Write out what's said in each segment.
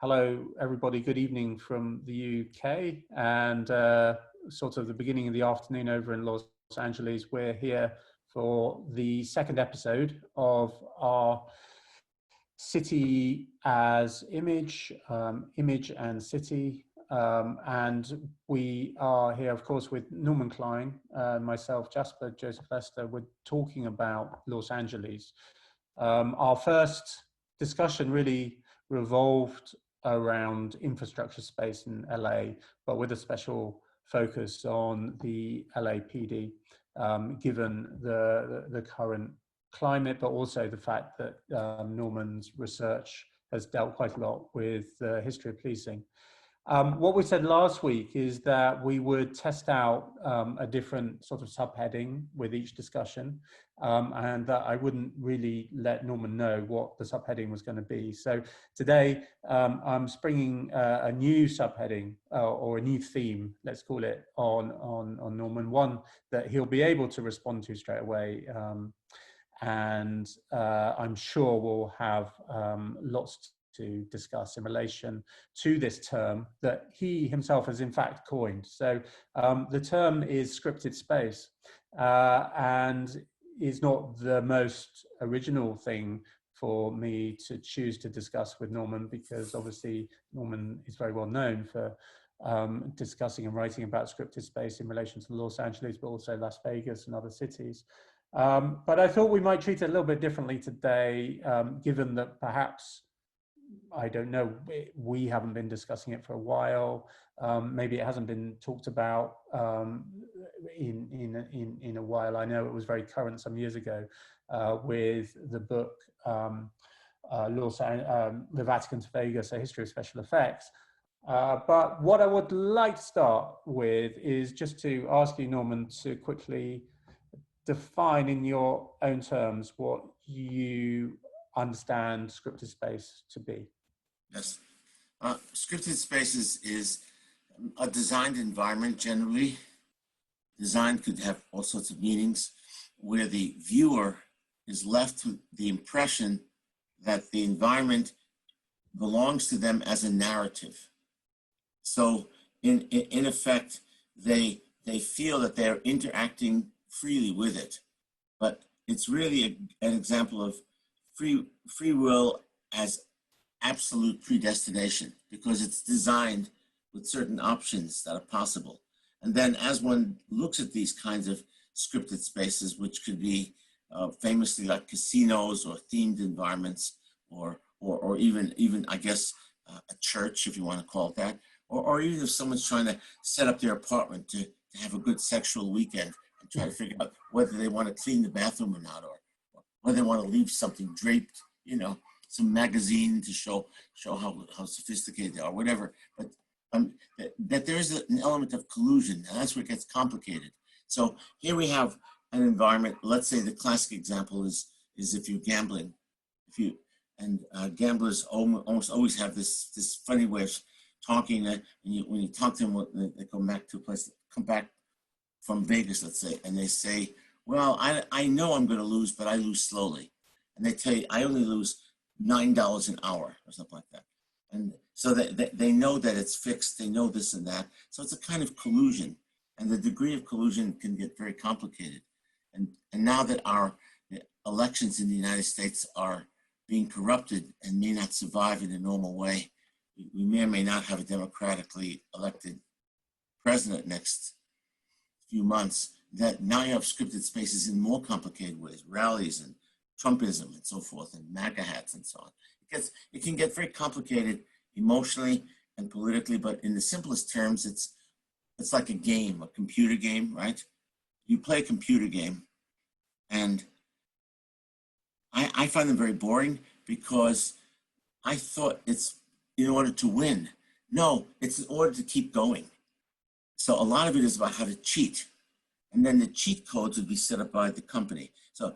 Hello, everybody. Good evening from the UK and sort of the beginning of the afternoon over in Los Angeles. We're here for the second episode of our City as Image, Image and City. And we are here, of course, with Norman Klein, myself, Jasper, Joseph Lester. We're talking about Los Angeles. Our first discussion really revolved around infrastructure space in LA, but with a special focus on the LAPD, given the current climate, but also the fact that Norman's research has dealt quite a lot with the history of policing. What we said last week is that we would test out a different sort of subheading with each discussion, and that I wouldn't really let Norman know what the subheading was going to be. So today I'm springing a new subheading or a new theme, let's call it, on Norman, one that he'll be able to respond to straight away. And I'm sure we'll have lots to discuss in relation to this term that he himself has in fact coined. So the term is scripted space, and is not the most original thing for me to choose to discuss with Norman, because obviously Norman is very well known for discussing and writing about scripted space in relation to Los Angeles, but also Las Vegas and other cities. But I thought we might treat it a little bit differently today, given that perhaps, I don't know, we haven't been discussing it for a while. Maybe it hasn't been talked about in a while. I know it was very current some years ago with the book The Vatican to Vegas, A History of Special Effects. But what I would like to start with is just to ask you, Norman, to quickly define in your own terms what you understand scripted space to be. Yes. Scripted space is a designed environment generally. Design could have all sorts of meanings, where the viewer is left with the impression that the environment belongs to them as a narrative. So in effect, they feel that they're interacting freely with it. But it's really an example of free will as absolute predestination, because it's designed with certain options that are possible. And then as one looks at these kinds of scripted spaces, which could be famously like casinos or themed environments, or even I guess a church, if you want to call it that, or even if someone's trying to set up their apartment to have a good sexual weekend and try to figure out whether they want to clean the bathroom or not, or whether they want to leave something draped, some magazine to show how sophisticated they are, whatever. But that there is an element of collusion, and that's where it gets complicated. So here we have an environment. Let's say the classic example is if you're gambling, gamblers almost always have this funny way of talking. That when you talk to them, they come back from Vegas, let's say, and they say, "Well, I know I'm going to lose, but I lose slowly," and they tell you, "I only lose $9 an hour," or something like that. And so they know that it's fixed. They know this and that. So it's a kind of collusion, and the degree of collusion can get very complicated. And now that our elections in the United States are being corrupted and may not survive in a normal way, we may or may not have a democratically elected president next few months. That now you have scripted spaces in more complicated ways, rallies and Trumpism and so forth, and MAGA hats and so on. It can get very complicated emotionally and politically, but in the simplest terms, it's like a game, a computer game, right? You play a computer game, and I find them very boring, because I thought it's in order to win. No, it's in order to keep going. So a lot of it is about how to cheat. And then the cheat codes would be set up by the company. So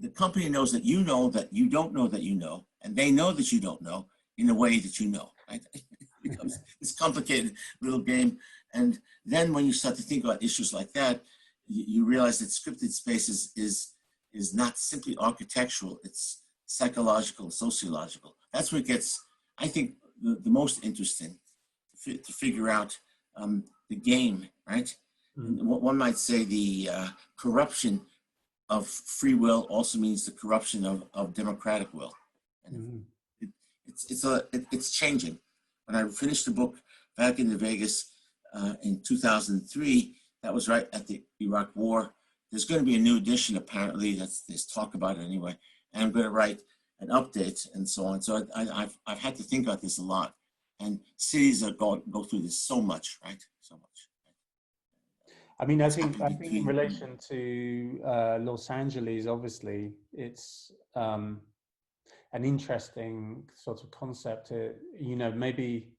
the company knows that you don't know that you know, and they know that you don't know in a way that you know, right? It becomes this complicated little game. And then when you start to think about issues like that, you realize that scripted space is not simply architectural, it's psychological, sociological. That's where it gets, I think, the most interesting to figure out the game, right? And one might say the corruption of free will also means the corruption of democratic will. And it's changing. When I finished the book back in Vegas in 2003, that was right at the Iraq War. There's going to be a new edition, apparently. There's talk about it anyway. And I'm going to write an update and so on. So I've had to think about this a lot. And cities are go through this so much, right? So much. I mean, I think in relation to Los Angeles, obviously, it's an interesting sort of concept. You know, maybe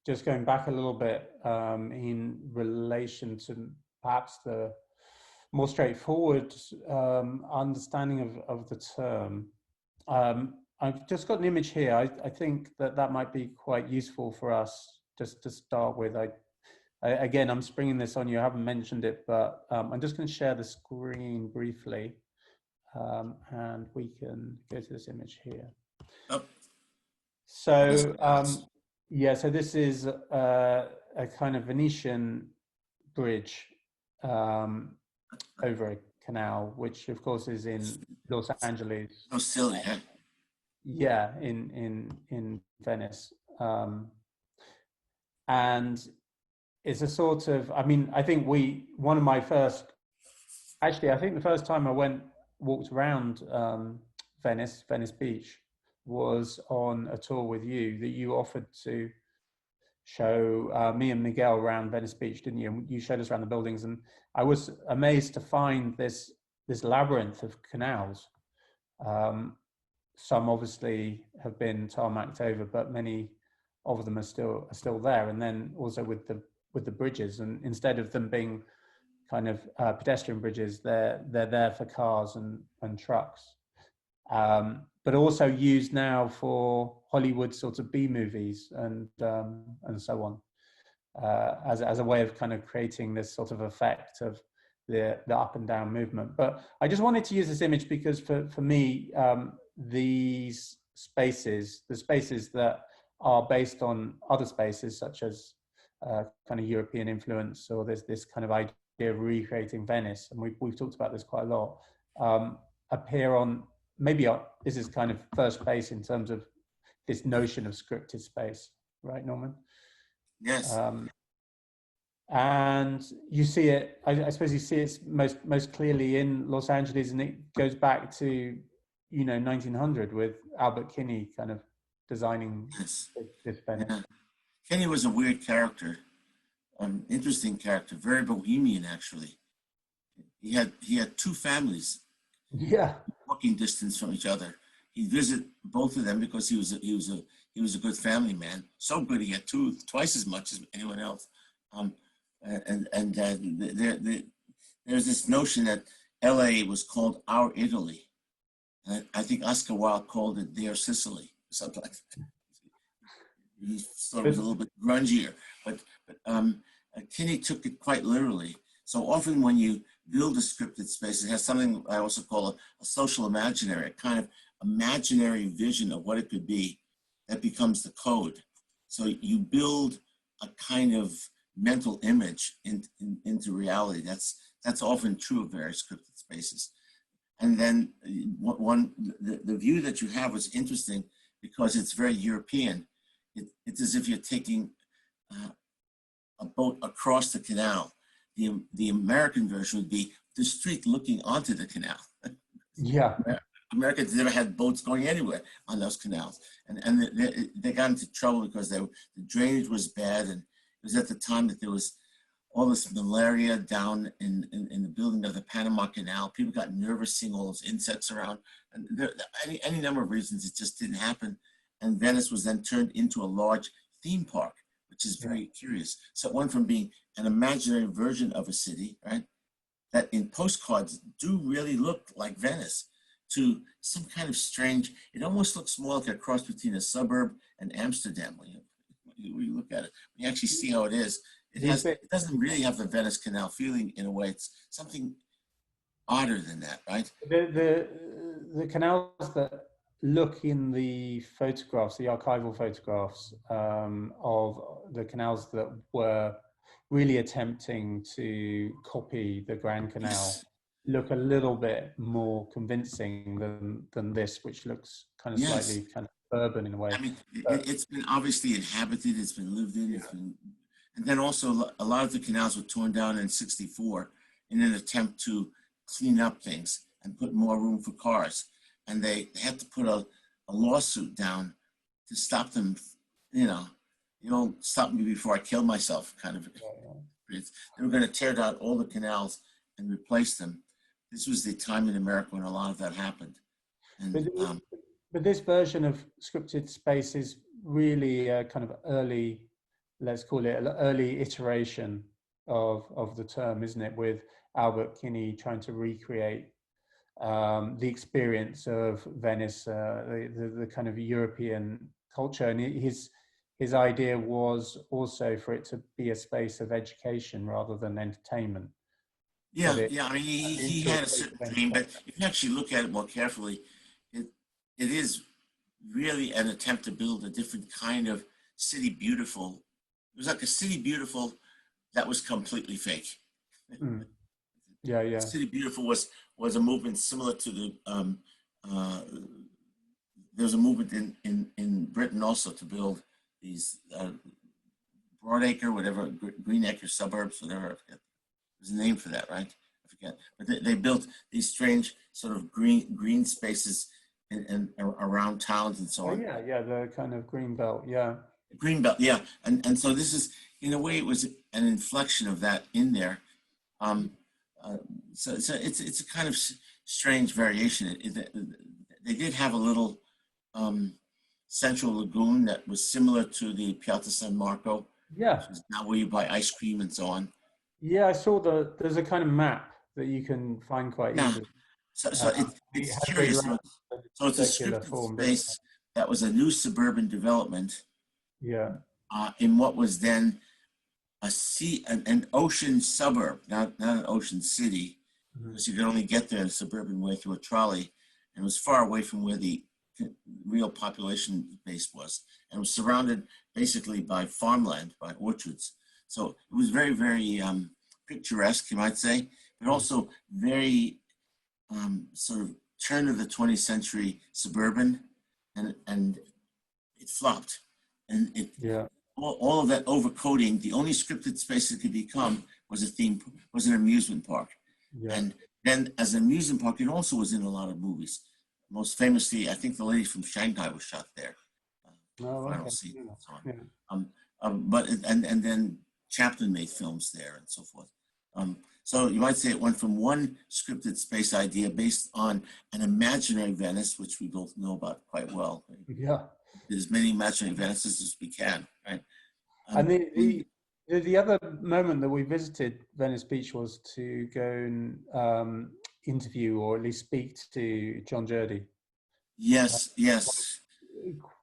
just going back a little bit in relation to perhaps the more straightforward understanding of the term. I've just got an image here. I think that might be quite useful for us just to start with. Again, I'm springing this on you. I haven't mentioned it, but I'm just going to share the screen briefly, and we can go to this image here. Oh. So, yeah, so this is a kind of Venetian bridge over a canal, which of course is in Los Angeles. Oh, silly, huh? Yeah, in Venice, and it's a sort of. I mean, I think one of my first. Actually, I think the first time I walked around Venice Beach, was on a tour with you that you offered to show me and Miguel around Venice Beach, didn't you? And you showed us around the buildings, and I was amazed to find this labyrinth of canals. Some obviously have been tarmacked over, but many of them are still there. And then also with the bridges, and instead of them being kind of pedestrian bridges, they're there for cars and trucks. But also used now for Hollywood sorts of B movies and so on, as a way of kind of creating this sort of effect of the up and down movement. But I just wanted to use this image because for me, these spaces, the spaces that are based on other spaces such as kind of European influence, or there's this kind of idea of recreating Venice, and we've talked about this quite a lot, appear on, maybe this is kind of first base in terms of this notion of scripted space, right, Norman? Yes. And you see it, I suppose you see it most clearly in Los Angeles, and it goes back to, 1900 with Albert Kinney kind of designing this Venice. Yeah. Kinney was a weird character, interesting character, very bohemian actually. He had two families. Yeah. Walking distance from each other. He'd visit both of them because he was a good family man. So good he had twice as much as anyone else. There's this notion that L.A. was called our Italy. I think Oscar Wilde called it their Sicily, something like that. He thought it was a little bit grungier, but Kinney took it quite literally. So often when you build a scripted space, it has something I also call a social imaginary, a kind of imaginary vision of what it could be that becomes the code. So you build a kind of mental image into reality. That's often true of very scripted spaces. And then the view that you have was interesting because it's very European. It's as if you're taking a boat across the canal. The American version would be the street looking onto the canal. Yeah. Americans never had boats going anywhere on those canals. And they got into trouble because the drainage was bad. And it was at the time that there was all this malaria down in the building of the Panama Canal. People got nervous seeing all those insects around. And any number of reasons, it just didn't happen. And Venice was then turned into a large theme park, which is very curious. So it went from being an imaginary version of a city, right, that in postcards do really look like Venice, to some kind of strange, it almost looks more like a cross between a suburb and Amsterdam when you look at it. When you actually see how it is, it doesn't really have the Venice Canal feeling in a way. It's something odder than that, right? The canals that look in the photographs, the archival photographs of the canals that were really attempting to copy the Grand Canal, Yes. look a little bit more convincing than this, which looks kind of Yes. slightly kind of urban in a way. I mean, But it's been obviously inhabited, it's been lived in, it's yeah, been, and then also a lot of the canals were torn down in '64 in an attempt to clean up things and put more room for cars. And they had to put a lawsuit down to stop them, you know, you don't stop me before I kill myself kind of. yeah. They were going to tear down all the canals and replace them. This was the time in America when a lot of that happened. But, And but this version of scripted space is really a kind of early, let's call it an early iteration of the term, isn't it? With Albert Kinney trying to recreate the experience of Venice, the kind of European culture, and his idea was also for it to be a space of education rather than entertainment. yeah, That it yeah. I mean, he into a had a space certain of dream, but entertainment. if you actually look at it more carefully, it it is really an attempt to build a different kind of city beautiful. It was like a city beautiful that was completely fake. Mm. Yeah, yeah, City beautiful was a movement similar to the uh, there was a movement in Britain also to build these Broadacre, whatever, Greenacre suburbs, whatever. I forget. There's a name for that, right? I forget. But they built these strange sort of green spaces in around towns and so oh on. yeah, yeah. The kind of green belt. Yeah, Greenbelt, yeah. And so this is, in a way, it was an inflection of that in there. Um, uh, so it's a kind of strange variation. They did have a little um, central lagoon that was similar to the Piazza San Marco, yeah, which is now where you buy ice cream and so on. yeah. I saw there's a kind of map that you can find quite Yeah. easily. So It it's goes curious. around So, the so it's a circular scripted form, doesn't space that was a new suburban development it? Yeah. in what was then an ocean suburb, not an ocean city, Mhm. because you could only get there in a suburban way through a trolley, and it was far away from where the real population base was, and it was surrounded basically by farmland, by orchards. So it was very, very picturesque, you might say, but Mm. also very sort of turn of the 20th century suburban, and it flopped, and it Yeah. all of that overcoating. The only scripted space it could become was an amusement park, Yeah. and then as an amusement park, it also was in a lot of movies. Most famously, I think The Lady from Shanghai was shot there, Oh, final okay. scene Yeah. and so on. Yeah. But and then Chaplin made films there and so forth. So you might say it went from one scripted space idea based on an imaginary Venice, which we both know about quite well. Right? Yeah. There's many imaginary Venices as we can, right? And And the other moment that we visited Venice Beach was to go and interview or at least speak to John Jurdy yes, yes,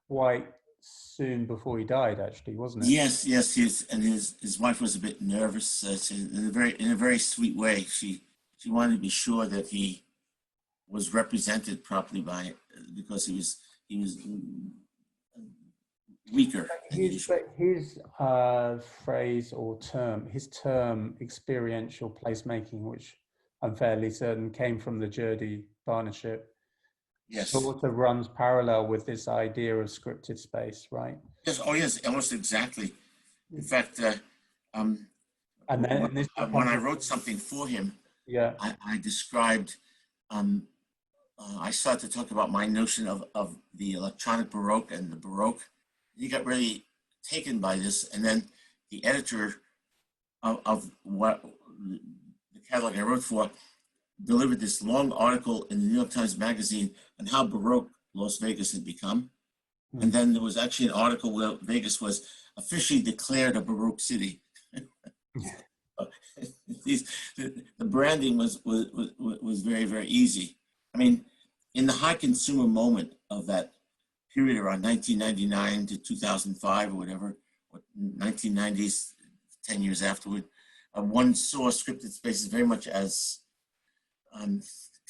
quite soon before he died, actually, wasn't it? yes. His wife was a bit nervous. In a very sweet way. She wanted to be sure that he was represented properly because he was weaker than usual. His phrase or term, his term experiential placemaking, which I'm fairly certain came from the Jurdy partnership, Yes, sort of runs parallel with this idea of scripted space, right? yes, oh yes, almost exactly. In fact, um, And then and this when becomes I a, wrote something for him, yeah, I described. Um, I started to talk about my notion of the electronic Baroque and the Baroque. He got really taken by this, and then the editor of what the catalog I wrote for delivered this long article in the New York Times Magazine on how Baroque Las Vegas had become. And mm, then there was actually an article where Vegas was officially declared a Baroque city. The branding was very, very easy. I mean, in the high consumer moment of that period around 1999 to 2005 or whatever, or 1990s, 10 years afterward, one saw scripted spaces very much as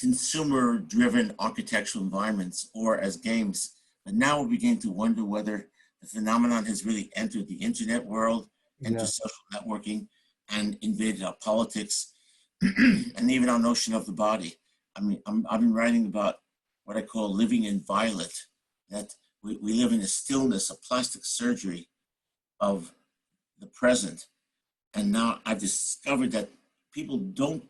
consumer-driven architectural environments or as games. But now we're beginning to wonder whether the phenomenon has really entered the internet world, entered social networking, and invaded our politics, and even our notion of the body. I mean, I've been writing about what I call living in violet, that we live in a stillness, a plastic surgery of the present. And now I've discovered that people don't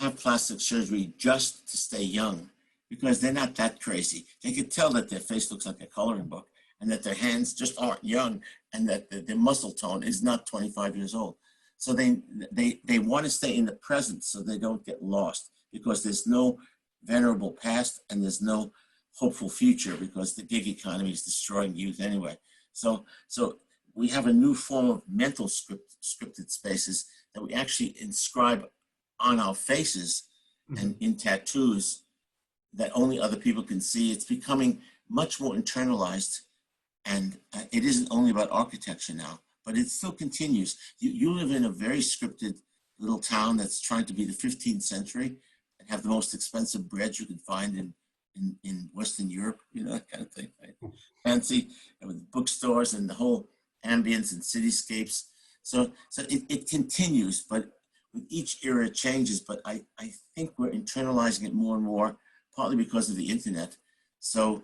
have plastic surgery just to stay young, because they're not that crazy. They could tell that their face looks like a coloring book and that their hands just aren't young and that their muscle tone is not 25 years old. So they want to stay in the present so they don't get lost, because there's no venerable past and there's no hopeful future, because the gig economy is destroying youth anyway. So we have a new form of mental scripted spaces that we actually inscribe on our faces and in tattoos that only other people can see. It's becoming much more internalized, and it isn't only about architecture now, but it still continues. You live in a very scripted little town that's trying to be the 15th century and have the most expensive bread you can find in Western Europe, you know, that kind of thing, right? Fancy, with bookstores and the whole ambience and cityscapes. So it continues, but with each era it changes. But I think we're internalizing it more and more, partly because of the internet. So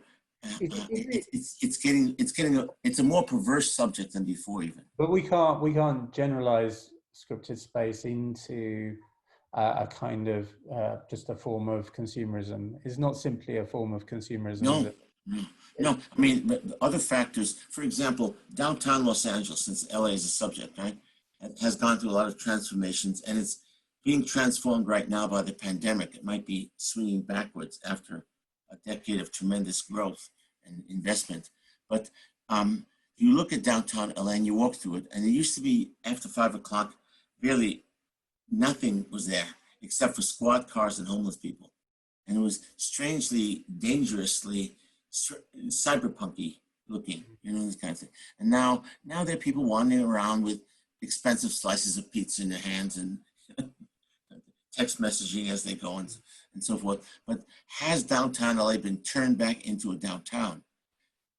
it's a more perverse subject than before even. But we can't generalize scripted space into a kind of just a form of consumerism. It's not simply a form of consumerism. No. I mean, the other factors, for example, downtown Los Angeles, since LA is a subject, right, has gone through a lot of transformations, and it's being transformed right now by the pandemic. It might be swinging backwards after a decade of tremendous growth and investment. But you look at downtown LA and you walk through it, and it used to be after 5 o'clock, really nothing was there except for squad cars and homeless people. And it was strangely, dangerously cyberpunky looking, you know, this kind of thing. And now there are people wandering around with expensive slices of pizza in their hands and text messaging as they go and so forth. But has downtown LA been turned back into a downtown?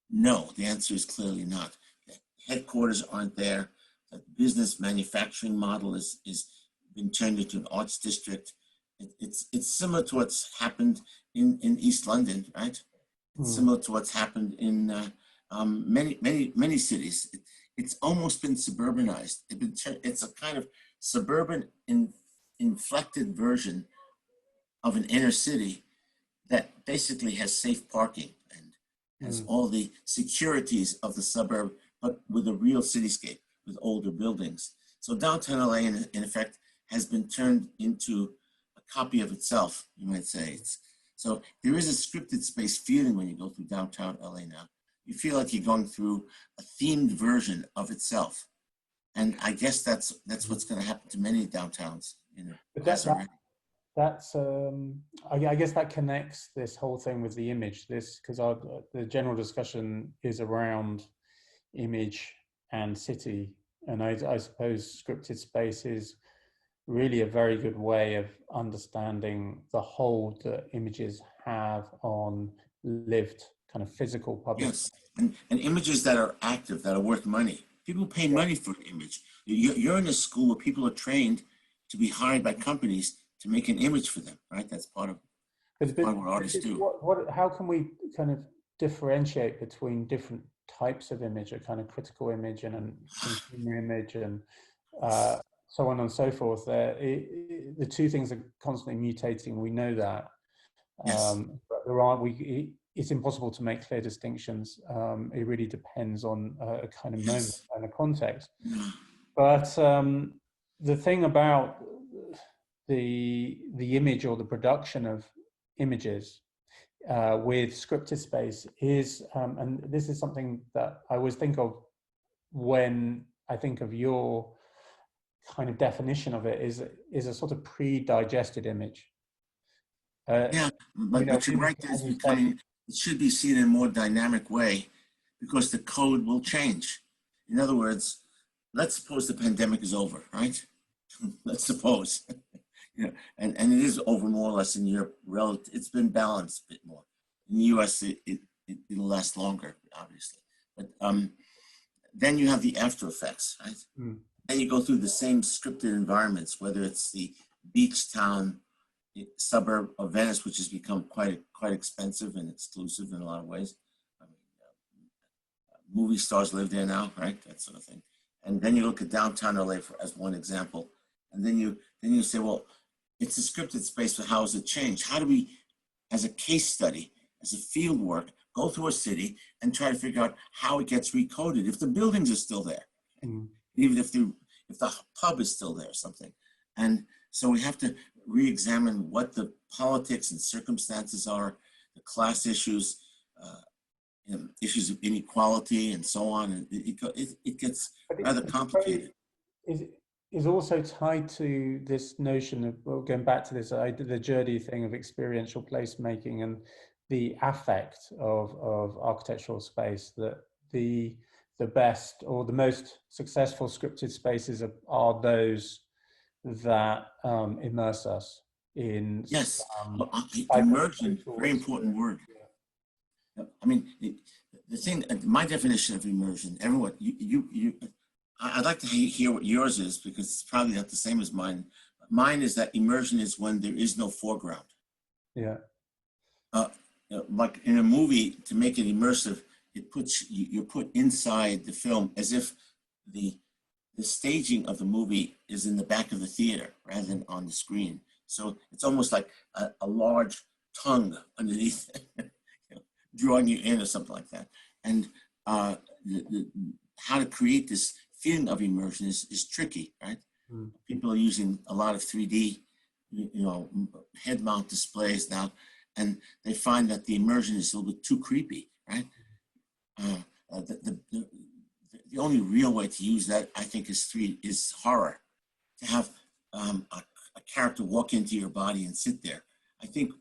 No, the answer is clearly not. The headquarters aren't there. The business manufacturing model is been turned into an arts district. It's similar to what's happened in East London, right? It's similar to what's happened in many cities. It's almost been suburbanized. It's a kind of suburban inflected version of an inner city that basically has safe parking and has all the securities of the suburb, but with a real cityscape with older buildings. So downtown LA, in effect, has been turned into a copy of itself, you might say. So there is a scripted space feeling when you go through downtown LA now. You feel like you're going through a themed version of itself. And I guess that's what's going to happen to many downtowns. You know, I guess that connects this whole thing with the image. Because the general discussion is around image and city, and I suppose scripted space is really a very good way of understanding the hold that images have on lived kind of physical public. Yes, and images that are active, that are worth money. People pay money for an image. You're in a school where people are trained to be hired by companies to make an image for them, right? That's part of what artists do. How can we kind of differentiate between different types of image, a kind of critical image and a consumer image, and so on and so forth? The two things are constantly mutating. We know that. Yes. But it's impossible to make clear distinctions. It really depends on a kind of moment and a context. But the thing about the image or the production of images with scripted space is, and this is something that I always think of when I think of your kind of definition of it, is a sort of pre-digested image. But you're right, it should be seen in a more dynamic way because the code will change. In other words, let's suppose the pandemic is over, right? Let's suppose. You know, and it is over more or less in Europe. It's been balanced a bit more. In the U.S., it'll last longer, obviously. But then you have the after effects, right? Mm. Then you go through the same scripted environments, whether it's the beach town suburb of Venice, which has become quite expensive and exclusive in a lot of ways. I mean, movie stars live there now, right? That sort of thing. And then you look at downtown LA as one example, and then you say, well, it's a scripted space, but how has it changed? How do we, as a case study, as a field work, go through a city and try to figure out how it gets recoded if the buildings are still there, even if the pub is still there or something. And so we have to re-examine what the politics and circumstances are, the class issues, issues of inequality, and so on. And it gets rather complicated. Is also tied to this notion of, well, going back to this, the journey thing of experiential placemaking and the affect of architectural space, that the best or the most successful scripted spaces are those that immerse us in. Yes, immersion, very important word. Yeah. I mean, the thing, my definition of immersion, everyone, I'd like to hear what yours is, because it's probably not the same as mine. Mine is that immersion is when there is no foreground. Yeah. Like in a movie, to make it immersive, it puts you're put inside the film as if the staging of the movie is in the back of the theater rather than on the screen. So it's almost like a large tongue underneath, drawing you in or something like that. And how to create this feeling of immersion is tricky, right? Mm. People are using a lot of 3D, head mount displays now, and they find that the immersion is a little bit too creepy, right? The only real way to use that, I think, is horror. To have a character walk into your body and sit there. I think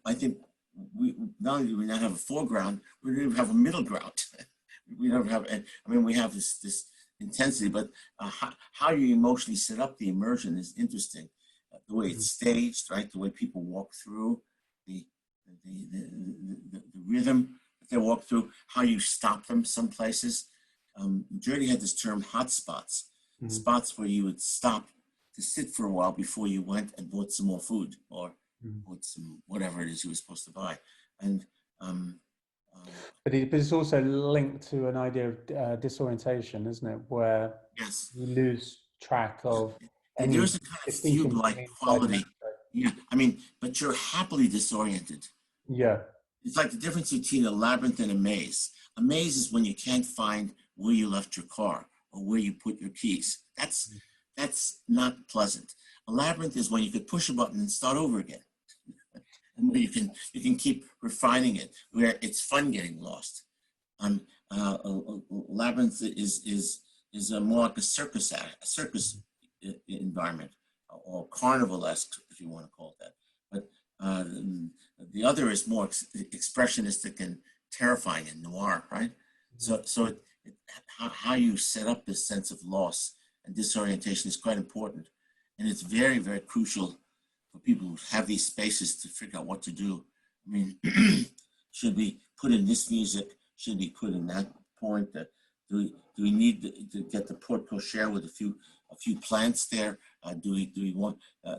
we not only do we not have a foreground, we don't even have a middle ground. We don't have. I mean, we have this intensity, but how you emotionally set up the immersion is interesting. The way it's staged, right? The way people walk through, the rhythm that they walk through, how you stop them some places. Journey had this term hot spots, spots where you would stop to sit for a while before you went and bought some more food or bought some whatever it is you were supposed to buy. And but it's also linked to an idea of disorientation, isn't it? Where yes, you lose track of. And there's a kind of fugue-like quality. Yeah, I mean, but you're happily disoriented. Yeah. It's like the difference between a labyrinth and a maze. A maze is when you can't find where you left your car or where you put your keys. That's not pleasant. A labyrinth is when you could push a button and start over again. And where you can keep refining it, where it's fun getting lost. A labyrinth is more like a circus environment, or carnivalesque, if you want to call it that. But the other is more expressionistic and terrifying and noir, right? So how you set up this sense of loss and disorientation is quite important, and it's very, very crucial for people who have these spaces to figure out what to do. I mean, should we put in this music? Should we put in that point? Do we need to get the porte cochere with a few plants there? Do we want? I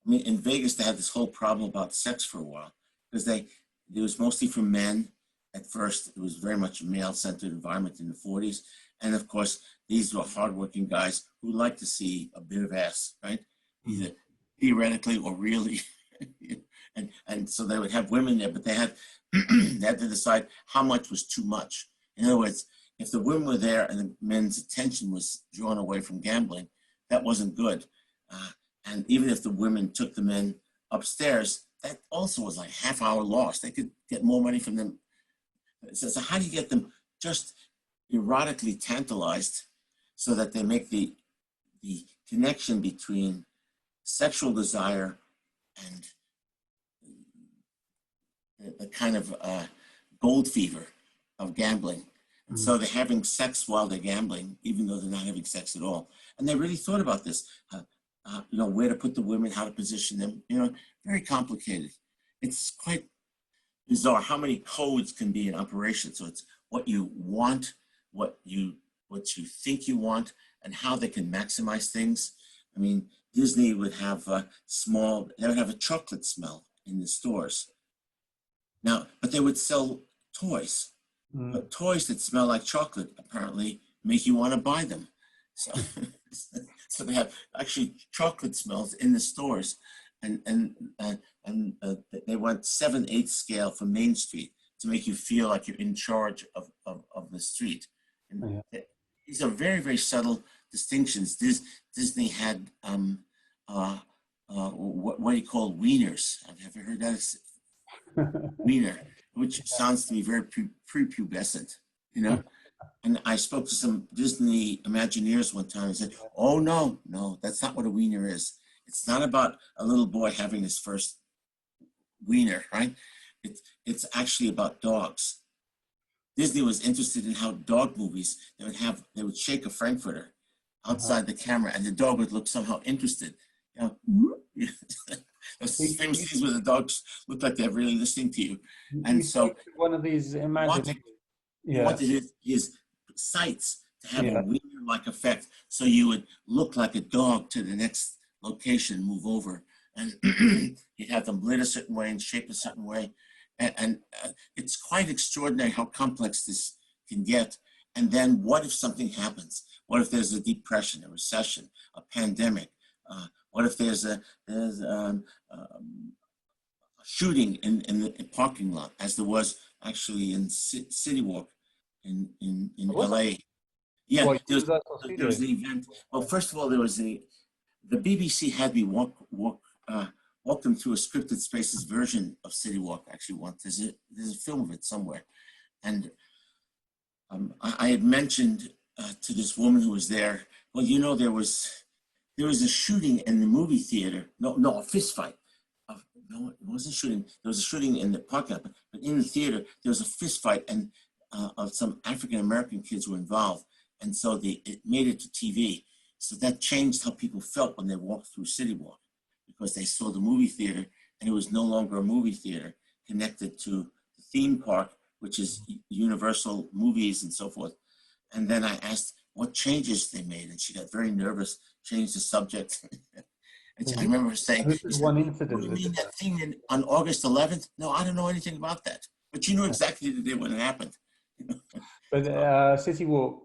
mean, in Vegas they had this whole problem about sex for a while, because it was mostly for men. At first, it was very much a male-centered environment in the 40s, and of course, these were hardworking guys who liked to see a bit of ass, right? Either theoretically or really, and so they would have women there, but they had to decide how much was too much. In other words, if the women were there and the men's attention was drawn away from gambling, that wasn't good. And even if the women took the men upstairs, that also was like half-hour loss. They could get more money from them. So how do you get them just erotically tantalized so that they make the connection between sexual desire and the kind of gold fever of gambling? And so they're having sex while they're gambling, even though they're not having sex at all. And they really thought about this. where to put the women, how to position them, very complicated. It's quite bizarre how many codes can be in operation. So it's what you want, what you think you want, and how they can maximize things. I mean, Disney would have they would have a chocolate smell in the stores. Now, but they would sell toys. But toys that smell like chocolate apparently make you want to buy them. So, so they have actually chocolate smells in the stores, and they want 7/8 scale for Main Street to make you feel like you're in charge of the street. And these are very, very subtle distinctions. Disney had what do you call wieners? Have you ever heard that? Wiener, which sounds to me very prepubescent, And I spoke to some Disney Imagineers one time and said, "Oh no, that's not what a wiener is. It's not about a little boy having his first wiener, right? It's actually about dogs." Disney was interested in how dog movies they would shake a Frankfurter outside the camera, and the dog would look somehow interested. Those famous scenes where the dogs look like they're really listening to you. And so one of these imaginary, he wanted his sights to have a wiener-like effect, so you would look like a dog to the next location, move over, and you'd have them lit a certain way and shaped a certain way. And it's quite extraordinary how complex this can get. And then what if something happens? What if there's a depression, a recession, a pandemic? What if there's a shooting in the parking lot, as there was actually in City Walk in LA? Yeah, there was an event. Well, first of all, there was the BBC had me walk them through a scripted spaces version of City Walk. Actually, there's a film of it somewhere, and I had mentioned to this woman who was there, well, there was a shooting in the movie theater. No, a fist fight. No, it wasn't shooting. There was a shooting in the parking lot, but in the theater there was a fist fight, and of some African American kids were involved, and so it made it to TV. So that changed how people felt when they walked through City Walk, because they saw the movie theater, and it was no longer a movie theater connected to the theme park, which is Universal Movies and so forth. And then I asked what changes they made, and she got very nervous, changed the subject. And I remember her saying, one incident. "What do you mean that thing on August 11th? No, I don't know anything about that. But you knew exactly the day when it happened." But City Walk,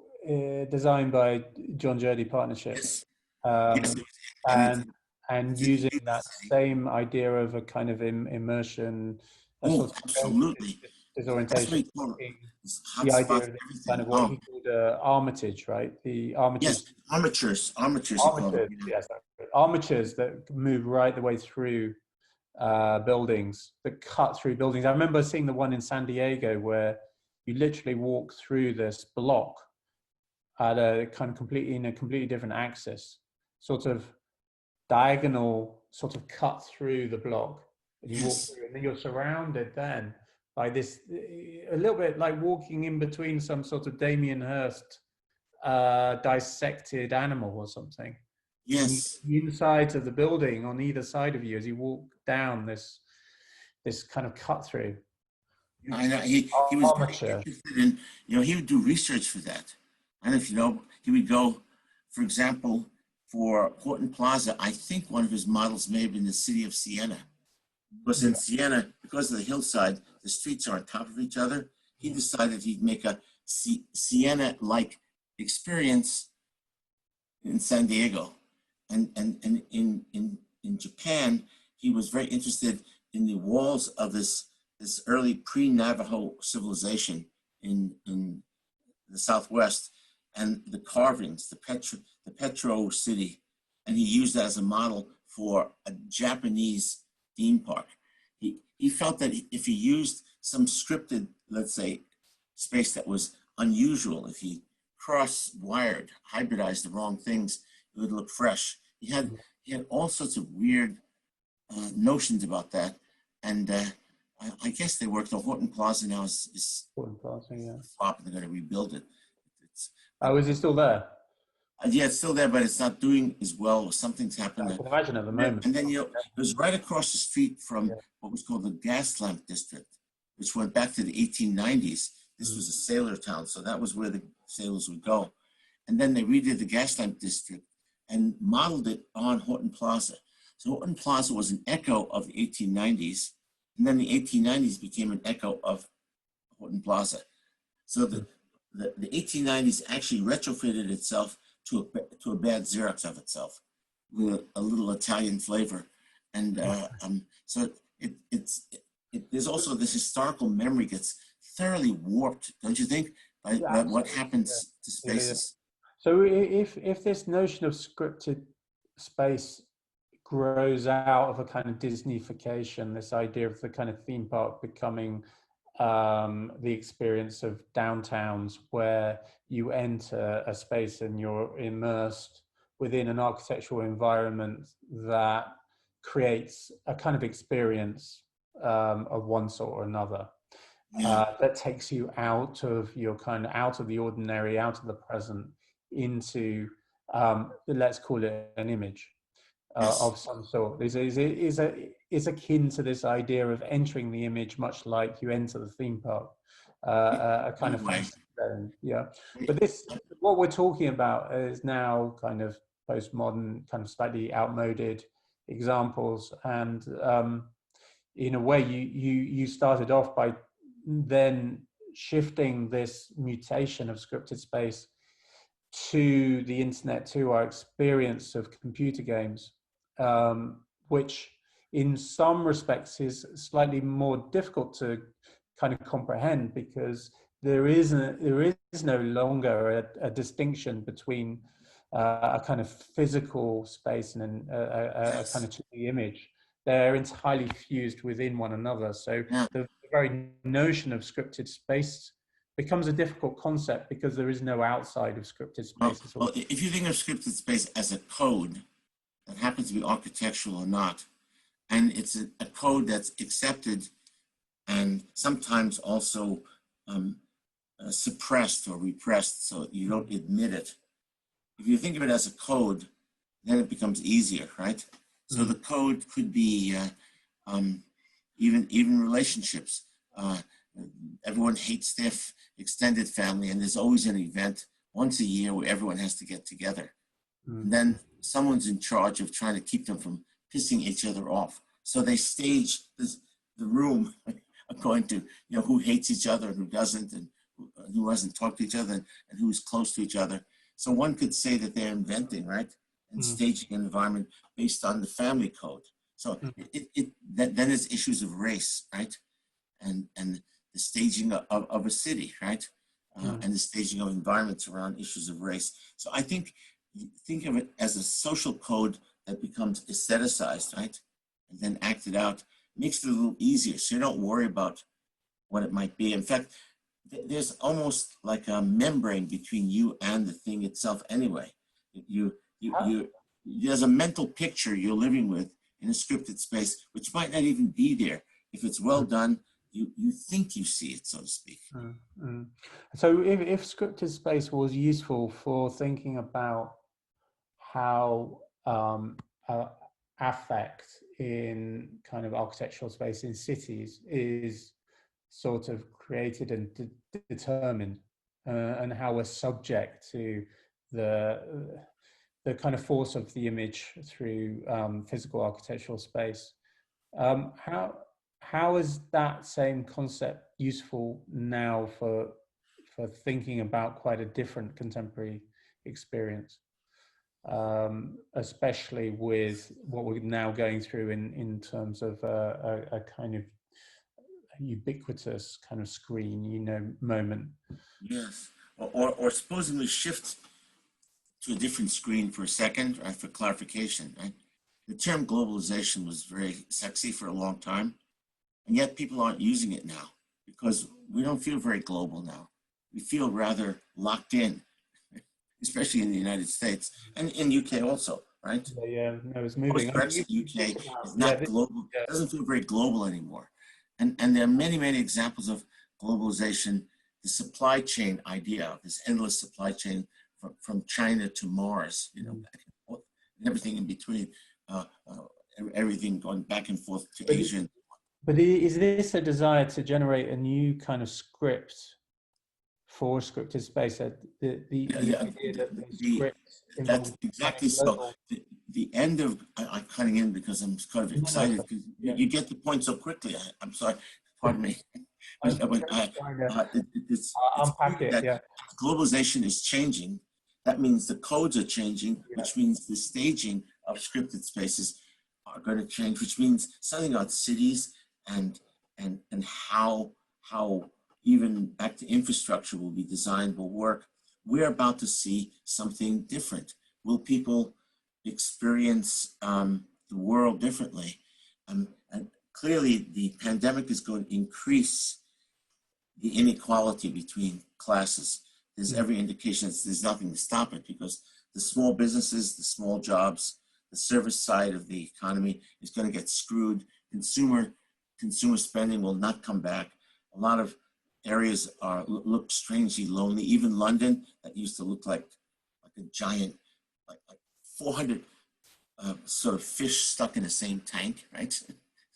designed by John Jurdy Partnership, Yes. and using that same idea of a kind of immersion, absolutely, disorientation. The idea of kind of what he called armitage, right? The armatures. Yes, armatures. Yes, armatures that move right the way through buildings, that cut through buildings. I remember seeing the one in San Diego where you literally walk through this block at a kind of completely different axis, sort of diagonal, sort of cut through the block. And you walk through, and then you're surrounded then by this, a little bit like walking in between some sort of Damien Hirst dissected animal or something. Yes. The insides of the building on either side of you as you walk down this kind of cut through. I know he was very interested in, he would do research for that. I don't know if you know, he would go, for example, for Horton Plaza, I think one of his models may have been the city of Siena. Because in Siena, because of the hillside, the streets are on top of each other. He decided he'd make a Siena-like experience in San Diego. And in Japan, he was very interested in the walls of this early pre-Navajo civilization in the Southwest, and the carvings, the Petro city, and he used that as a model for a Japanese theme park. He felt that if he used some scripted, let's say, space that was unusual, if he cross-wired, hybridized the wrong things, it would look fresh. He had all sorts of weird notions about that, and I guess they worked. The Horton Plaza now is Horton Plaza, yeah. flop, and they're going to rebuild it. Is it still there? Yeah, it's still there, but it's not doing as well, or something's happened. I can imagine at the And then, moment. and then, you know, it was right across the street from Yeah. what was called the Gas Lamp District, which went back to the 1890s. This Mm. was a sailor town, so that was where the sailors would go. And then they redid the Gas Lamp District and modeled it on Horton Plaza. So Horton Plaza was an echo of the 1890s, and then the 1890s became an echo of Horton Plaza. So the 1890s actually retrofitted itself to a bad Xerox of itself with a little Italian flavor. And so there's also this historical memory gets thoroughly warped, don't you think, by what happens to spaces? So if this notion of scripted space grows out of a kind of Disneyfication, this idea of the kind of theme park becoming the experience of downtowns where you enter a space and you're immersed within an architectural environment that creates a kind of experience of one sort or another. That takes you out of your kind of out of the ordinary, out of the present, into let's call it an image of some sort. Is akin to this idea of entering the image, much like you enter the theme park, a kind of fantasy zone. Yeah, but what we're talking about is now kind of postmodern, kind of slightly outmoded examples, and in a way, you started off by then shifting this mutation of scripted space to the internet, to our experience of computer games, which in some respects is slightly more difficult to kind of comprehend, because there is no longer a distinction between a kind of physical space and a kind of 2D image. They're entirely fused within one another. So the very notion of scripted space becomes a difficult concept because there is no outside of scripted space at all. Well, if you think of scripted space as a code that happens to be architectural or not, and it's a code that's accepted and sometimes also suppressed or repressed, so you don't admit it. If you think of it as a code, then it becomes easier, right? So the code could be even relationships. Everyone hates their extended family, and there's always an event once a year where everyone has to get together. And then someone's in charge of trying to keep them from pissing each other off. So they stage the room according to who hates each other and who doesn't, and who hasn't talked to each other, and who's close to each other. So one could say that they're inventing, right, and staging an environment based on the family code. So then there's issues of race, right, and the staging of a city, right, and the staging of environments around issues of race. So I think of it as a social code that becomes aestheticized, right, and then acted out, makes it a little easier, so you don't worry about what it might be. In fact, there's almost like a membrane between you and the thing itself anyway. There's a mental picture you're living with in a scripted space, which might not even be there. If it's well done, you think you see it, so to speak. So if scripted space was useful for thinking about how affect in kind of architectural space in cities is sort of created and determined, and how we're subject to the kind of force of the image through physical architectural space. How is that same concept useful now for thinking about quite a different contemporary experience, especially with what we're now going through in terms of a kind of ubiquitous kind of screen, moment? Yes, or supposing we shift to a different screen for a second, right, for clarification, right? The term globalization was very sexy for a long time, and yet people aren't using it now because we don't feel very global now. We feel rather locked in, especially in the United States and in UK also, right? Yeah, no, it's moving. Brexit, UK is not global, doesn't feel very global anymore. And there are many, many examples of globalization, the supply chain idea, this endless supply chain from China to Mars, you know, back and forth, and everything in between, everything going back and forth to Asia. But is this a desire to generate a new kind of script for scripted space? The idea that the script That's exactly so. The end of, I'm cutting in because I'm kind of excited because you get the point so quickly. I'm sorry, pardon me. It's unpack it. Yeah. Globalization is changing. That means the codes are changing, which means the staging of scripted spaces are going to change, which means something about cities and how even back to infrastructure will be designed, will work. We're about to see something different. Will people experience the world differently? And clearly, the pandemic is going to increase the inequality between classes. There's every indication that there's nothing to stop it because the small businesses, the small jobs, the service side of the economy is going to get screwed. Consumer spending will not come back. A lot of areas look strangely lonely. Even London, that used to look like a giant, like 400 sort of fish stuck in the same tank, right?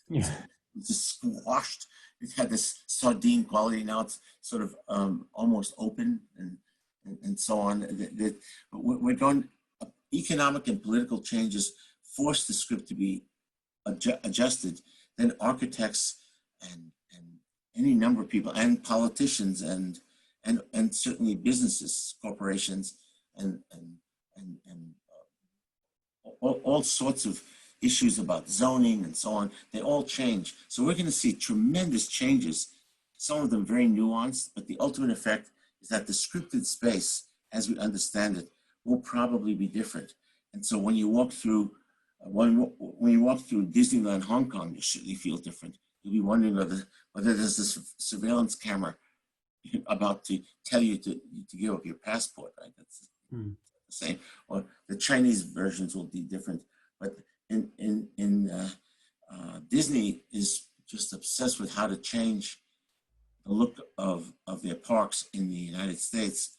Yeah. It's just squashed. It had this sardine quality. Now it's sort of almost open and so on. We're going, economic and political changes force the script to be adjusted. Then architects and any number of people and politicians and certainly businesses, corporations, and all sorts of issues about zoning and so on, they all change. So we're going to see tremendous changes, some of them very nuanced, but the ultimate effect is that the scripted space, as we understand it, will probably be different. And so when you walk through, when you walk through Disneyland Hong Kong, you feel different. You'll be wondering whether there's this surveillance camera about to tell you to give up your passport, right? That's the same. Or the Chinese versions will be different. But Disney is just obsessed with how to change the look of their parks in the United States.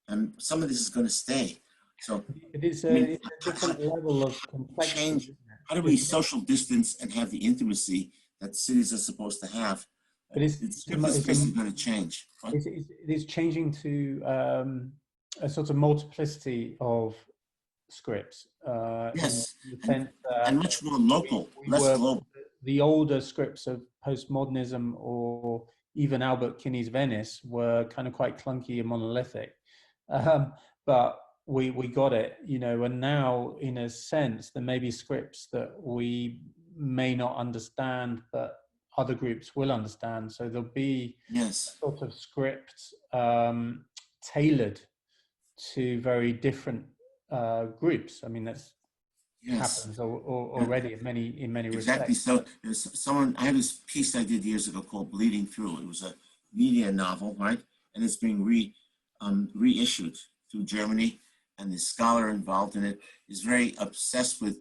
And some of this is going to stay. So it's a different level of complexity. Change. How do we social distance and have the intimacy that cities are supposed to have? But it's going to change. It's changing to a sort of multiplicity of scripts. Yes, in the sense and much more local, less global. The older scripts of postmodernism or even Albert Kinney's Venice were kind of quite clunky and monolithic. But we got it, you know, and now in a sense there may be scripts that we may not understand, but other groups will understand. So there'll be sort of script tailored to very different groups. I mean, that's happens already in many exactly. respects. So there's I had this piece I did years ago called Bleeding Through. It was a media novel, right? And it's being reissued through Germany. And the scholar involved in it is very obsessed with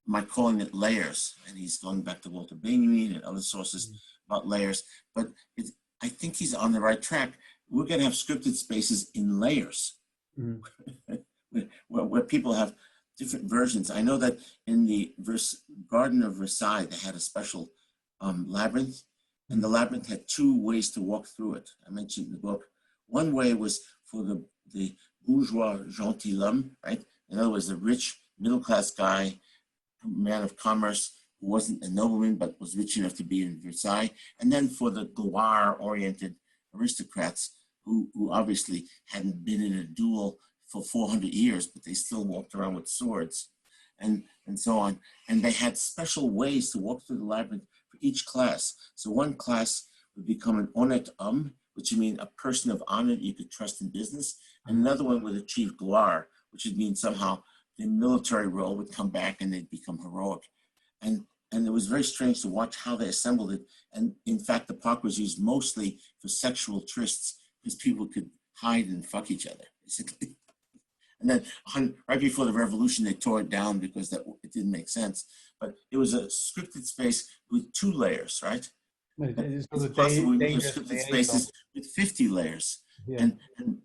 my calling it layers. And he's going back to Walter Benjamin and other sources about layers. But I think he's on the right track. We're going to have scripted spaces in layers where people have different versions. I know that in the Garden of Versailles, they had a special labyrinth. And the labyrinth had two ways to walk through it. I mentioned in the book. One way was for the bourgeois gentilhomme, right? In other words, the rich middle-class guy, man of commerce, who wasn't a nobleman but was rich enough to be in Versailles. And then for the gloire-oriented aristocrats who obviously hadn't been in a duel for 400 years, but they still walked around with swords and so on. And they had special ways to walk through the labyrinth for each class. So one class would become an honnête homme, which would mean a person of honor you could trust in business. And another one would achieve gloire, which would mean somehow the military role would come back and they'd become heroic. And it was very strange to watch how they assembled it. And in fact, the park was used mostly for sexual trysts because people could hide and fuck each other, basically. And then right before the revolution, they tore it down because it didn't make sense. But it was a scripted space with 2 layers, right? It's possible we have scripted spaces with 50 layers. Yeah.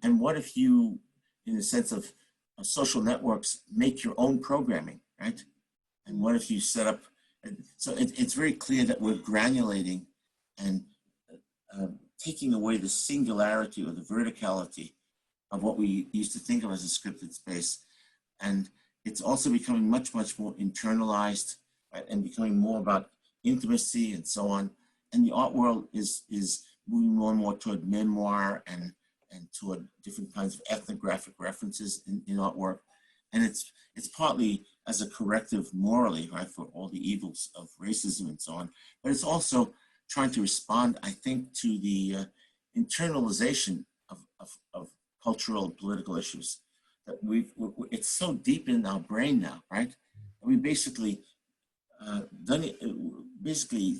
And what if you in the sense of social networks make your own programming, right? And what if you set up, so it's very clear that we're granulating and taking away the singularity or the verticality of what we used to think of as a scripted space. And it's also becoming much, much more internalized, right? And becoming more about intimacy and so on. And the art world is moving more and more toward memoir and toward different kinds of ethnographic references in artwork. And it's partly as a corrective morally, right, for all the evils of racism and so on. But it's also trying to respond, I think, to the internalization of cultural and political issues that it's so deep in our brain now, right? And we basically basically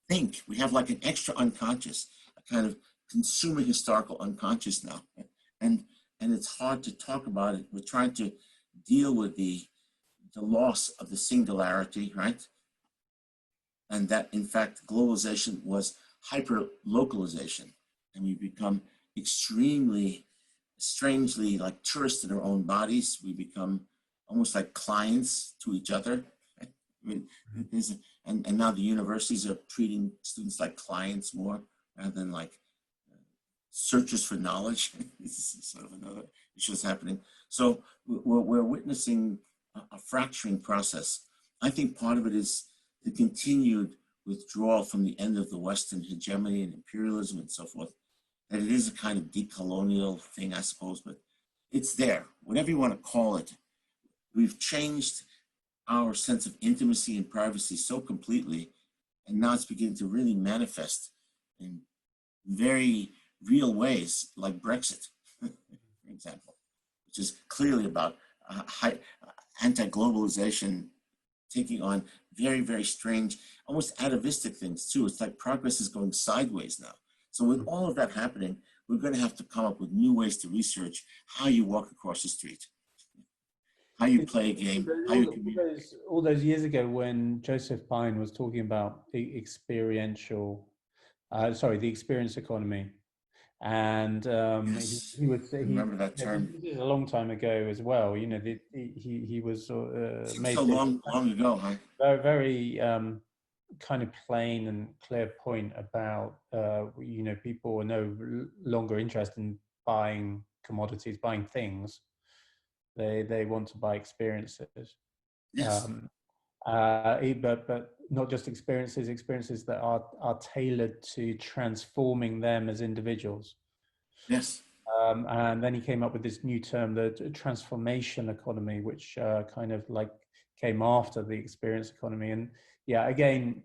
think we have like an extra unconscious, a kind of consumer historical unconscious now, and it's hard to talk about it. We're trying to deal with the loss of the singularity, right? And that in fact globalization was hyper localization, and we become extremely strangely like tourists in our own bodies. We become almost like clients to each other. Right? I mean, and now the universities are treating students like clients more rather than like searchers for knowledge. This is sort of another issue that's happening. So we're witnessing a fracturing process. I think part of it is the continued withdrawal from the end of the Western hegemony and imperialism and so forth. That it is a kind of decolonial thing, I suppose, but it's there, whatever you want to call it. We've changed our sense of intimacy and privacy so completely, and now it's beginning to really manifest in very real ways, like Brexit, for example, which is clearly about anti-globalization taking on very, very strange, almost atavistic things too. It's like progress is going sideways now. So with all of that happening, we're going to have to come up with new ways to research how you walk across the street, how you play a game, how you communicate. All those years ago when Joseph Pine was talking about the experiential, the experience economy. And Yes. I remember that term. He did it a long time ago as well. You know, he was Seems so long ago, huh? Very, very kind of plain and clear point about you know, people are no longer interested in buying commodities, buying things. They want to buy experiences. Yes. But not just experiences that are tailored to transforming them as individuals. Yes. And then he came up with this new term, the transformation economy, which kind of like came after the experience economy. And yeah, again,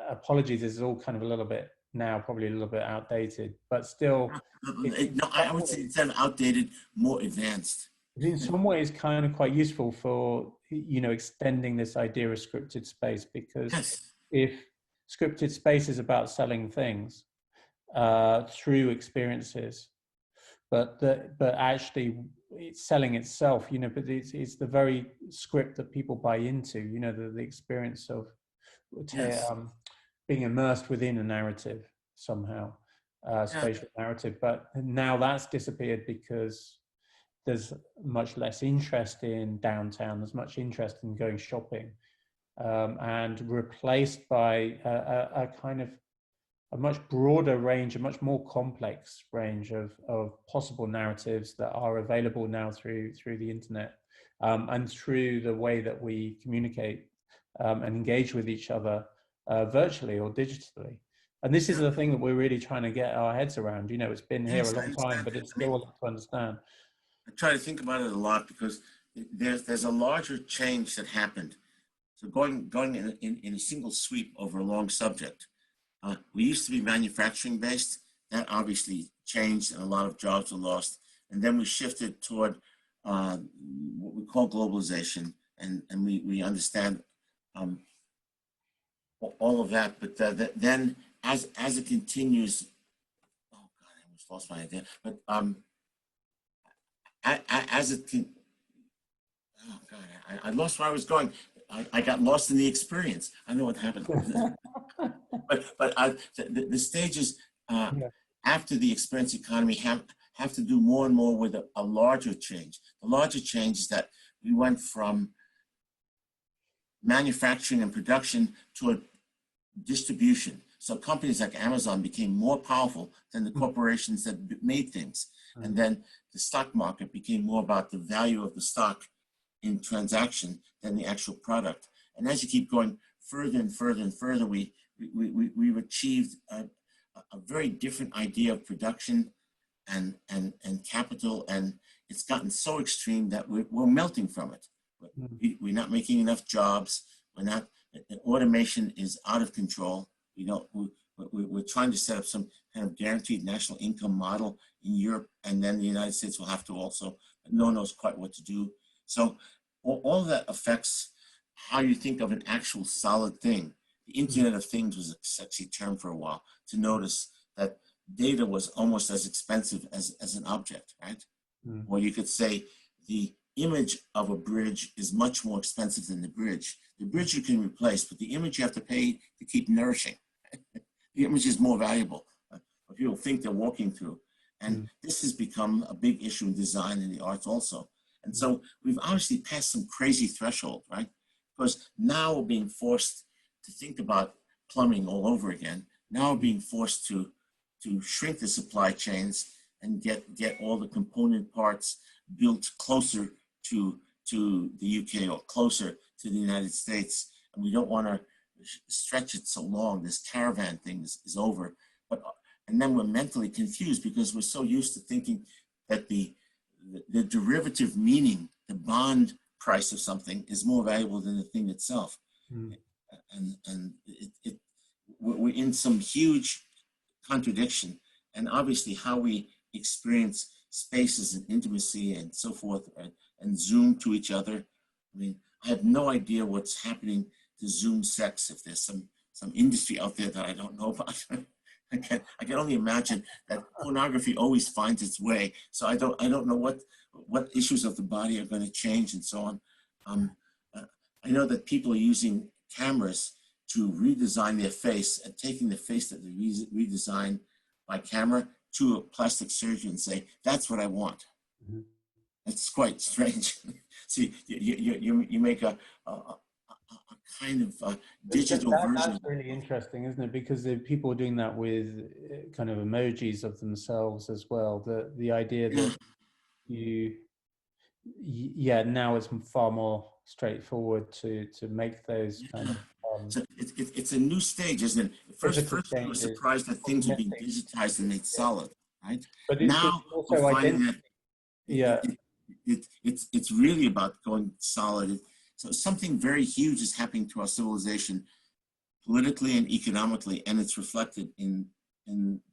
apologies, this is all kind of a little bit now, probably a little bit outdated, but still. No, I would say instead of outdated, more advanced. In some ways kind of quite useful for, you know, extending this idea of scripted space, because Yes. if scripted space is about selling things through experiences, but actually it's selling itself, you know, but it's the very script that people buy into, you know, the experience of being immersed within a narrative somehow, spatial narrative. But now that's disappeared because there's much less interest in downtown, there's much interest in going shopping, and replaced by a kind of a much broader range, a much more complex range of possible narratives that are available now through the internet, and through the way that we communicate and engage with each other virtually or digitally. And this is the thing that we're really trying to get our heads around. You know, it's been here a long time, but it's still a lot to understand. I try to think about it a lot because there's a larger change that happened. So going in a single sweep over a long subject. We used to be manufacturing based. That obviously changed and a lot of jobs were lost. And then we shifted toward what we call globalization. And we understand all of that. But then as it continues, oh God, I almost lost my idea. But as it can, oh God, I lost where I was going. I got lost in the experience. I know what happened. but the stages after the experience economy have to do more and more with a larger change. The larger change is that we went from manufacturing and production to a distribution. So companies like Amazon became more powerful than the corporations that made things. And then the stock market became more about the value of the stock in transaction than the actual product. And as you keep going further and further and further, we've achieved a very different idea of production and capital, and it's gotten so extreme that we're melting from it. We're not making enough jobs. Automation is out of control. We're trying to set up some kind of guaranteed national income model in Europe, and then the United States will have to also, but no one knows quite what to do. So all of that affects how you think of an actual solid thing. The Internet of Things was a sexy term for a while, to notice that data was almost as expensive as an object, right? Or you could say the image of a bridge is much more expensive than the bridge. The bridge you can replace, but the image you have to pay to keep nourishing. The image is more valuable. People think they're walking through. And this has become a big issue in design and the arts also. And so we've obviously passed some crazy threshold, right? Because now we're being forced to think about plumbing all over again. Now we're being forced to shrink the supply chains and get all the component parts built closer to the UK or closer to the United States. And we don't want to stretch it so long. This caravan thing is over. And then we're mentally confused because we're so used to thinking that the derivative meaning, the bond price of something is more valuable than the thing itself. And we're in some huge contradiction. And obviously how we experience spaces and intimacy and so forth, and Zoom to each other. I mean, I have no idea what's happening to Zoom sex, if there's some industry out there that I don't know about. I can only imagine that pornography always finds its way. So I don't know what issues of the body are going to change and so on. I know that people are using cameras to redesign their face and taking the face that they redesigned by camera to a plastic surgeon and say, that's what I want. It's quite strange. See, you make a kind of digital version. That's really interesting, isn't it? Because people are doing that with kind of emojis of themselves as well. The idea that now it's far more straightforward to make those kind of. So it's a new stage, isn't it? First we were surprised that things would be digitized and made solid, right? But now also we're finding that it's really about going solid. So something very huge is happening to our civilization, politically and economically, and it's reflected in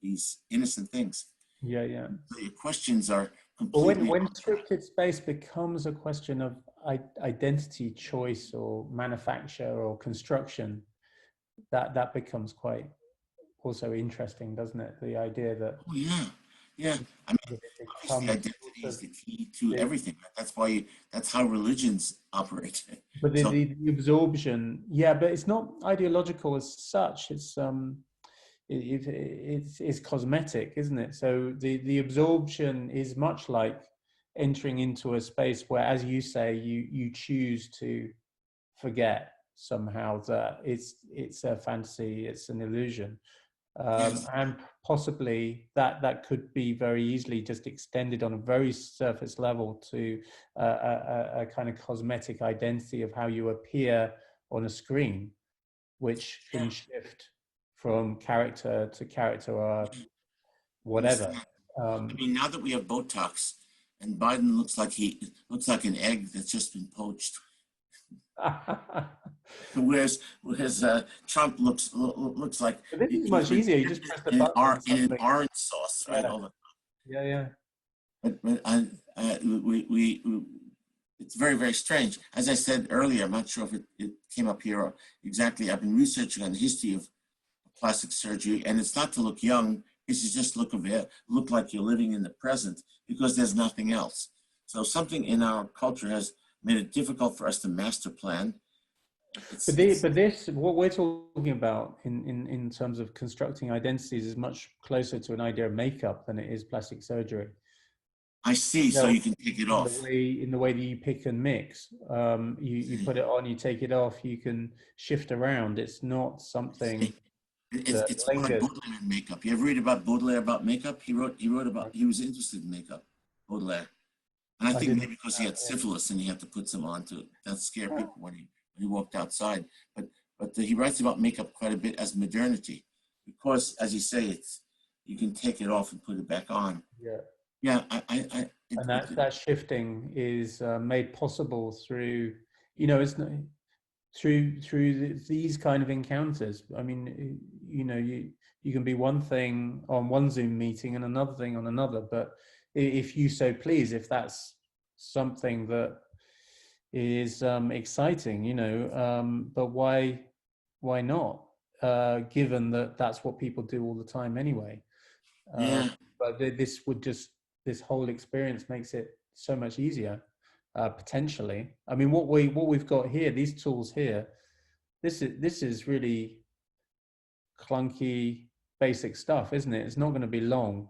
these innocent things. Yeah. So your questions are completely. But when scripted space becomes a question of identity choice or manufacture or construction, that becomes quite also interesting, doesn't it? The idea that. Oh yeah. I mean, obviously identity is the key to everything. That's how religions operate. But the absorption, but it's not ideological as such. It's cosmetic, isn't it? So the absorption is much like entering into a space where, as you say, you choose to forget somehow that it's a fantasy, it's an illusion. And possibly that could be very easily just extended on a very surface level to a kind of cosmetic identity of how you appear on a screen, which can shift from character to character or whatever. I mean, now that we have Botox and Biden looks like an egg that's just been poached. Whereas Trump looks like this is much easier. You just press the button in an orange sauce, right? Yeah. But it's very, very strange. As I said earlier, I'm not sure if it came up here exactly. I've been researching on the history of plastic surgery, and it's not to look young. It's to just look like you're living in the present because there's nothing else. So something in our culture has made it difficult for us to master plan. But this, what we're talking about in terms of constructing identities is much closer to an idea of makeup than it is plastic surgery. I see. So No, you can take it off. in the way that you pick and mix. You put it on, you take it off, you can shift around. It's not something that It's more like lingers. Baudelaire in makeup. You ever read about Baudelaire about makeup? He wrote about, he was interested in makeup, Baudelaire. And I I think didn't. maybe because he had syphilis and he had to put some on to that scare people when he walked outside. But he writes about makeup quite a bit as modernity, because as you say, it's you can take it off and put it back on. Yeah. Yeah, And that shifting is made possible through, you know, it's not, through these kind of encounters. I mean, you know, you can be one thing on one Zoom meeting and another thing on another, but if you so please, if that's something that is exciting, you know, but why not? Given that that's what people do all the time anyway. yeah, But this whole experience makes it so much easier, potentially. I mean, what we've got here, these tools here, this is really clunky, basic stuff, isn't it? It's not going to be long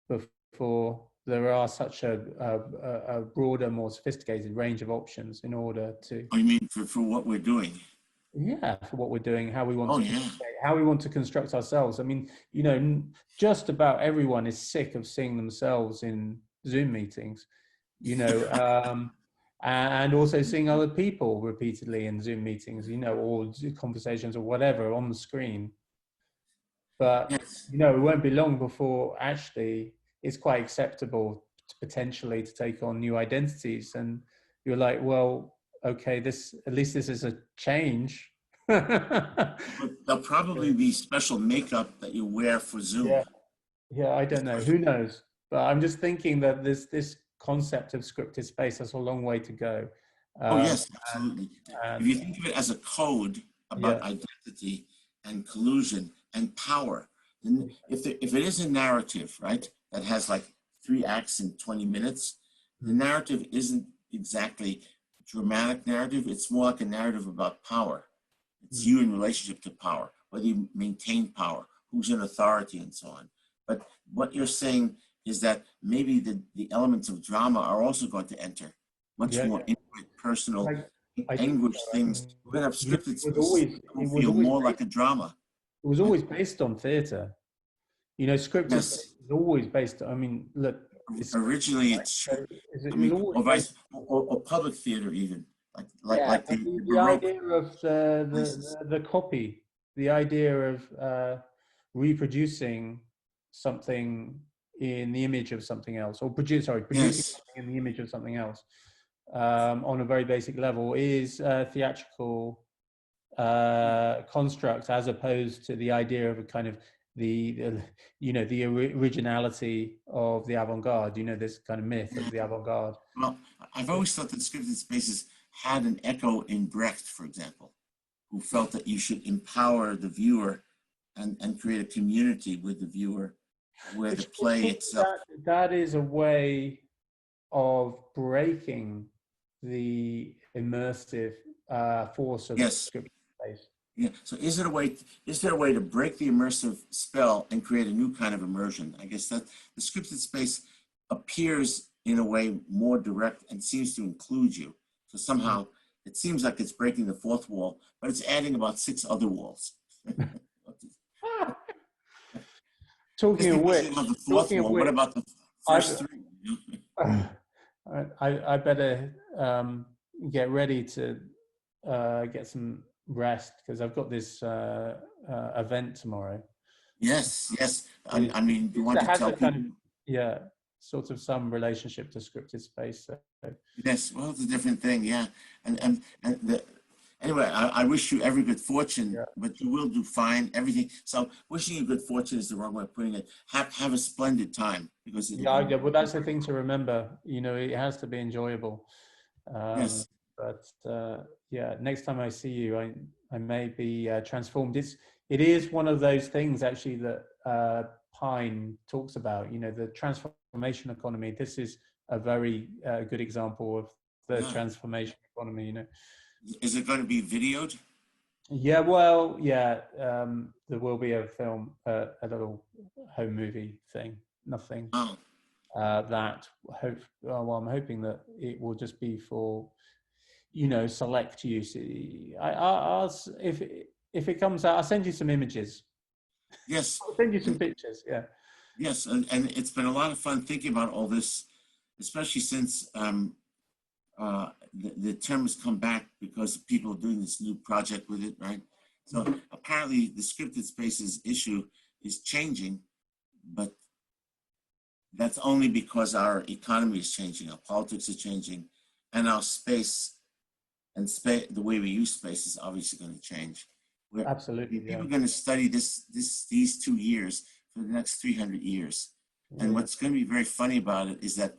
before there are such a broader, more sophisticated range of options in order to. I mean for what we're doing. Yeah, for what we're doing, how we want Oh to yeah, how we want to construct ourselves. I mean, you know, just about everyone is sick of seeing themselves in Zoom meetings, you know, and also seeing other people repeatedly in Zoom meetings, you know, or conversations or whatever on the screen. But yes. you know, it won't be long before actually it's quite acceptable to potentially to take on new identities, and you're like, well, okay, this at least this is a change. But there'll probably be special makeup that you wear for Zoom. Yeah, yeah, I don't know. Who knows? But I'm just thinking that this concept of scripted space has a long way to go. Oh Um, yes, absolutely. If and you think of it as a code yeah, about identity and collusion and power, then if it is a narrative, right, that has like 3 acts in 20 minutes, the narrative isn't exactly a dramatic narrative. It's more like a narrative about power. It's you in relationship to power, whether you maintain power, who's in authority, and so on. But what you're saying is that maybe the elements of drama are also going to enter, much yeah, more intimate, personal, I think so. anguished I things. mean, We're going to have you know, scripted spaces that will feel more like a drama. it was Right? always based on theater. You know, scripted space Yes. is always based. I mean, look, it's scripted, Originally, right? it's So true. it I was mean, always or based. vice, or public theater even, Yeah, like but the the Baroque idea of places. the copy, the idea of reproducing something in the image of something else, or producing Yes. something in the image of something else, on a very basic level, is a theatrical construct, as opposed to the idea of a kind of the you know, the originality of the avant-garde. You know, this kind of myth of the avant-garde. Well, I've always thought that scripted spaces had an echo in Brecht, for example, who felt that you should empower the viewer and create a community with the viewer where the Which play itself. that is a way of breaking the immersive force of Yes. script space. Yeah. So is there a way to break the immersive spell and create a new kind of immersion? I guess that the scripted space appears in a way more direct and seems to include you. So somehow it seems like it's breaking the fourth wall, but it's adding about 6 other walls. Talking Just of because which, you have the fourth wall, what about the first I've, 3? I better get ready to get some rest, because I've got this event tomorrow. Yes, yes. I mean, you It want to has tell a kind of, people? yeah, sort of some relationship to scripted space. So. Yes, well, it's a different thing, yeah. Anyway, I wish you every good fortune, Yeah. but you will do fine. Everything. So, wishing you good fortune is the wrong way of putting it. Have a splendid time, because it'll Yeah, be. well, that's the thing to remember. You know, it has to be enjoyable. Yes. But yeah, next time I see you, I may be transformed. It is one of those things actually that Pine talks about. You know, the transformation economy. This is a very good example of the Yeah. transformation economy. You know. Is it going to be videoed? Yeah, well, yeah, there will be a film, a little home movie thing. Nothing. Oh, that well, I'm hoping that it will just be for, select use. If it comes out, I'll send you some images. Yes. I'll send you some pictures. Yeah. Yes, and it's been a lot of fun thinking about all this, especially since the term has come back because people are doing this new project with it, right? So apparently the scripted spaces issue is changing, but that's only because our economy is changing, our politics are changing, and our space and the way we use space is obviously going to change. Absolutely. People are going to study these 2 years for the next 300 years. And what's going to be very funny about it is that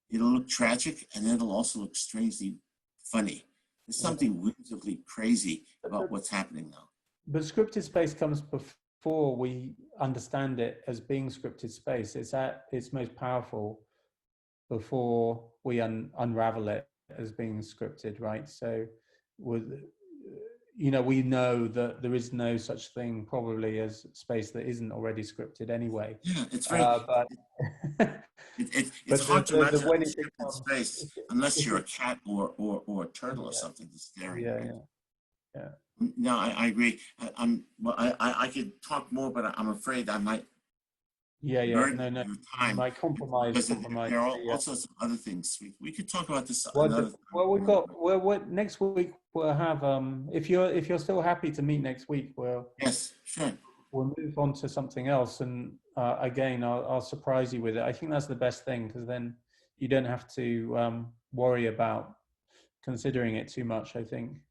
it'll look tragic and it'll also look strangely funny. There's something whimsically crazy about what's happening now. But scripted space comes before we understand it as being scripted space. It's at its most powerful before we unravel it as being scripted, right? So we know that there is no such thing probably as space that isn't already scripted anyway. Yeah, it's very, it's hard to imagine scripted space unless you're a cat or a turtle or something that's staring. Yeah. No, I agree. I could talk more, but I'm afraid I might. No. Time. My compromise. There are all sorts of other things. We could talk about this. Next week we'll have. If you're still happy to meet next week, yes, sure. We'll move on to something else, and again, I'll surprise you with it. I think that's the best thing because then you don't have to worry about considering it too much. I think.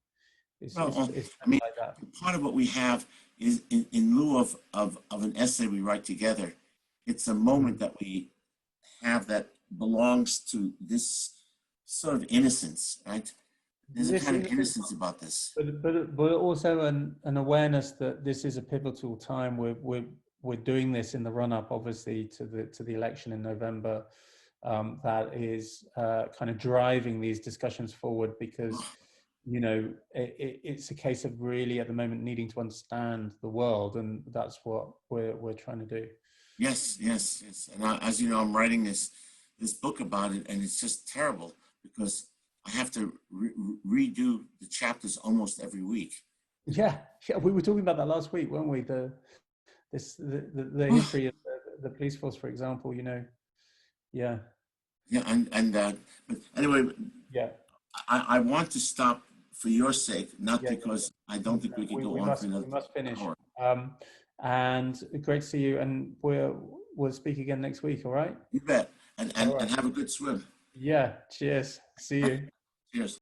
Like that. Part of what we have is in lieu of an essay we write together. It's a moment that we have that belongs to this sort of innocence, right? There's a kind of innocence about this. But also an awareness that this is a pivotal time. We're doing this in the run-up, obviously, to the election in November. That is kind of driving these discussions forward because, it's a case of really at the moment needing to understand the world, and that's what we're trying to do. Yes. And as you know, I'm writing this book about it, and it's just terrible because I have to redo the chapters almost every week. Yeah, we were talking about that last week, weren't we? The history of the police force, for example. Yeah. Yeah, but anyway. Yeah. I want to stop for your sake, not because I don't think we can go on for another hour. We must finish. And great to see you, and we'll speak again next week. All right. You bet, and have a good swim. Yeah. Cheers. See you. Cheers.